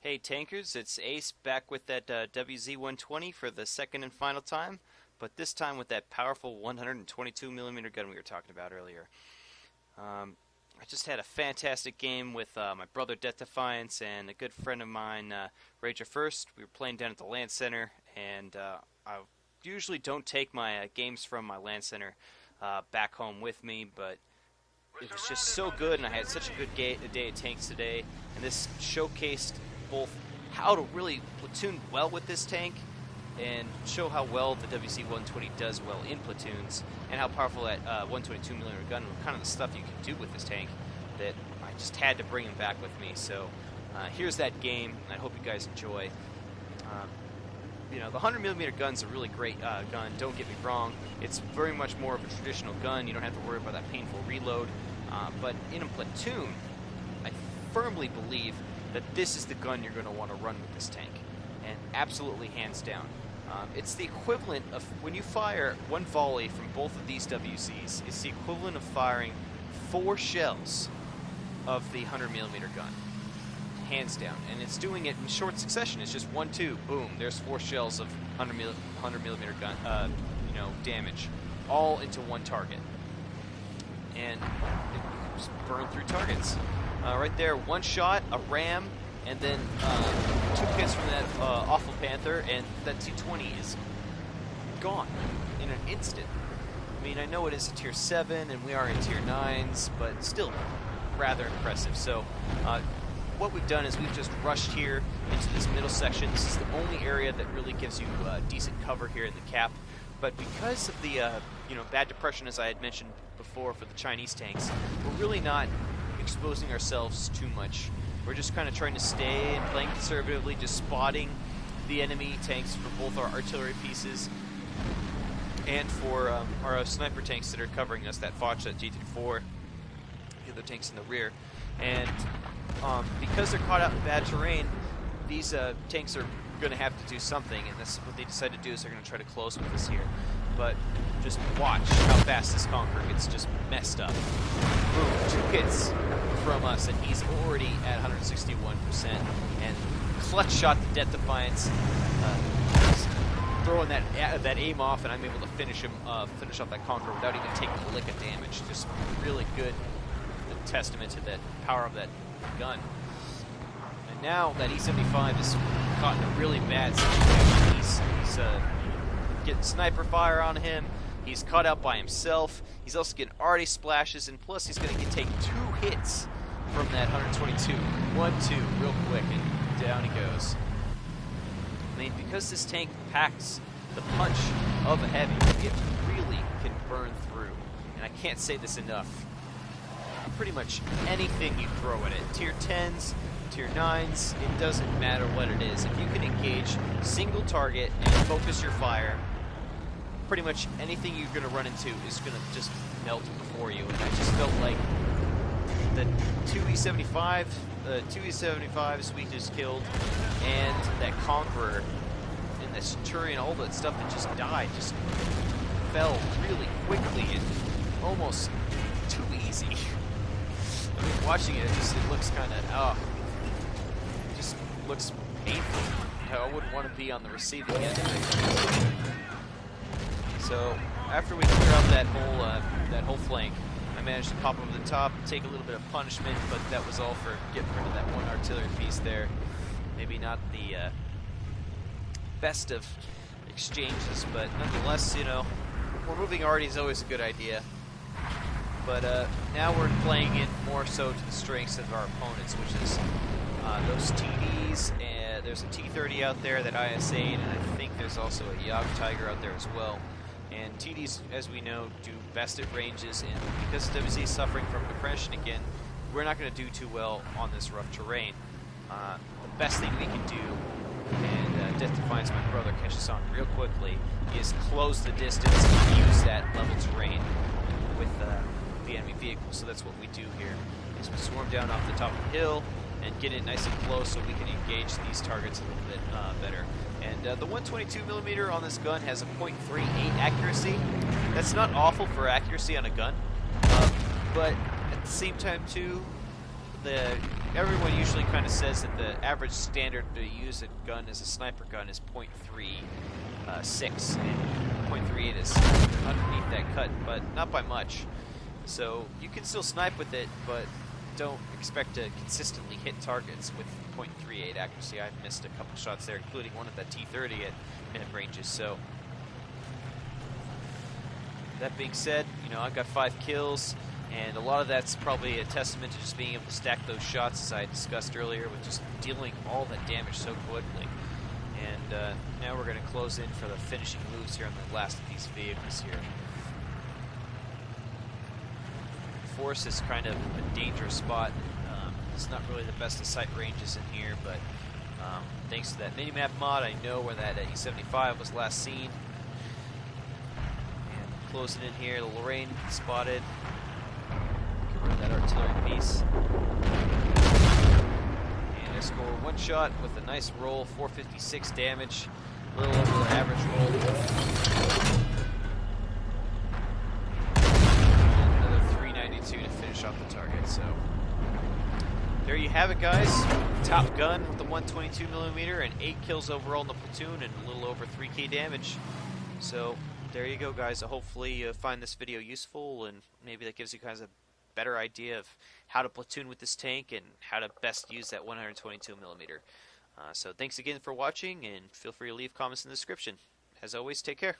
Hey tankers, it's Ace back with that WZ-120 for the second and final time, but this time with that powerful 122mm gun we were talking about earlier. I just had a fantastic game with my brother Death Defiance and a good friend of mine, Rager First. We were playing down at the LAN Center, and I usually don't take my games from my LAN Center back home with me, but it was just so good, and I had such a good day of tanks today, and this showcased both how to really platoon well with this tank and show how well the WZ-120 does well in platoons, and how powerful that 122mm gun and kind of the stuff you can do with this tank, that I just had to bring him back with me. So here's that game, and I hope you guys enjoy. You know, the 100mm gun's a really great gun, don't get me wrong. It's very much more of a traditional gun. You don't have to worry about that painful reload. But in a platoon, I firmly believe that this is the gun you're going to want to run with this tank. And absolutely hands down. It's the equivalent of, when you fire one volley from both of these WZs, it's the equivalent of firing 4 shells of the 100mm gun. Hands down. And it's doing it in short succession. It's just 1, 2, boom, there's 4 shells of 100mm gun, damage, all into one target. And it just burn through targets. Right there, one shot, a ram, and then 2 hits from that awful Panther, and that T20 is gone in an instant. I mean, I know it is a tier 7, and we are in tier 9s, but still rather impressive. So what we've done is we've just rushed here into this middle section. This is the only area that really gives you decent cover here in the cap. But because of the bad depression, as I had mentioned before, for the Chinese tanks, we're really not exposing ourselves too much. We're just kind of trying to stay and playing conservatively, just spotting the enemy tanks for both our artillery pieces and for our sniper tanks that are covering us, that Foch, that G34, the other tanks in the rear. And because they're caught out in bad terrain, these tanks are going to have to do something, and that's what they decide to do, is they're going to try to close with us here. But just watch how fast this Conqueror gets just messed up. Boom, 2 hits from us, and he's already at 161%. And clutch shot the Death Defiance, throwing that aim off, and I'm able to finish off that Conqueror without even taking a lick of damage. Just really good testament to the power of that gun. And now that E75 is caught in a really bad situation. He's getting sniper fire on him. He's caught out by himself. He's also getting arty splashes, and plus he's going to take 2 hits from that 122. 1, 2, real quick, and down he goes. I mean, because this tank packs the punch of a heavy, it really can burn through. And I can't say this enough. Pretty much anything you throw at it. Tier 10s, tier 9s, it doesn't matter what it is. If you can engage single target and focus your fire, pretty much anything you're going to run into is going to just melt before you. And I just felt like the 2E75s we just killed, and that Conqueror, and the Centurion, all that stuff that just died, just fell really quickly and almost too easy. I mean, watching it, it looks kind of, it just looks painful. I wouldn't want to be on the receiving end of it. So after we clear out that whole flank, I managed to pop over the top, take a little bit of punishment, but that was all for getting rid of that one artillery piece there. Maybe not the best of exchanges, but nonetheless, removing arty is always a good idea. But now we're playing it more so to the strengths of our opponents, which is those TDs, and there's a T30 out there that I ISA'd, and I think there's also a Yog Tiger out there as well. And TDs, as we know, do best at ranges, and because WZ is suffering from depression again, we're not going to do too well on this rough terrain. The best thing we can do, and Death Defiance, my brother, catches on real quickly, is close the distance and use that level terrain with the enemy vehicle. So that's what we do here, is we swarm down off the top of the hill and get it nice and close so we can engage these targets a little bit better. And the 122mm on this gun has a .38 accuracy. That's not awful for accuracy on a gun, but at the same time too, the everyone usually kind of says that the average standard to use a gun as a sniper gun is .36, and .38 is underneath that cut, but not by much. So you can still snipe with it, but don't expect to consistently hit targets with .38 accuracy. I've missed a couple shots there, including one at that T30 at minute ranges. So that being said, you know, I've got 5 kills, and a lot of that's probably a testament to just being able to stack those shots, as I discussed earlier, with just dealing all that damage so quickly. And now we're going to close in for the finishing moves here on the last of these vehicles here. Force is kind of a dangerous spot. It's not really the best of sight ranges in here, but thanks to that minimap mod, I know where that E75 was last seen. And closing in here, the Lorraine spotted. Get rid of that artillery piece. And I score 1 shot with a nice roll, 456 damage, a little over the average roll. To finish off the target. So there you have it, guys. Top gun with the 122mm and 8 kills overall in the platoon and a little over 3k damage. So there you go, guys. Hopefully you find this video useful, and maybe that gives you guys a better idea of how to platoon with this tank and how to best use that 122mm. So thanks again for watching, and feel free to leave comments in the description. As always, take care.